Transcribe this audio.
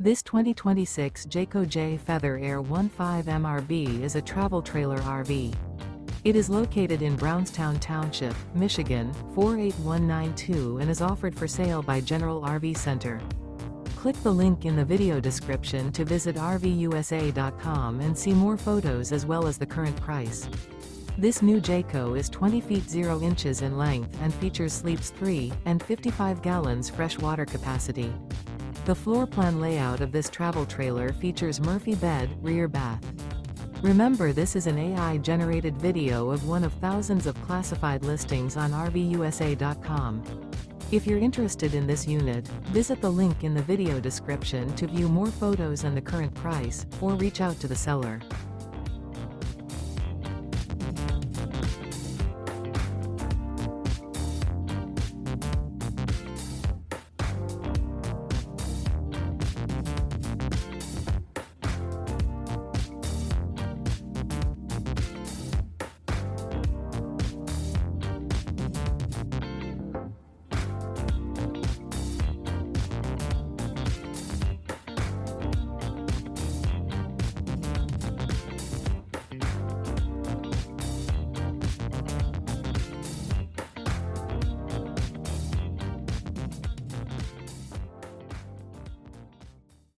This 2026 Jayco Jay Feather Air 15 MRB is a travel trailer RV. It is located in Brownstown Township, Michigan, 48192 and is offered for sale by General RV Center. Click the link in the video description to visit RVUSA.com and see more photos as well as the current price. This new Jayco is 20 feet 0 inches in length and features sleeps 3 and 55 gallons fresh water capacity. The floor plan layout of this travel trailer features Murphy bed, rear bath. Remember, this is an AI-generated video of one of thousands of classified listings on RVUSA.com. If you're interested in this unit, visit the link in the video description to view more photos and the current price, or reach out to the seller.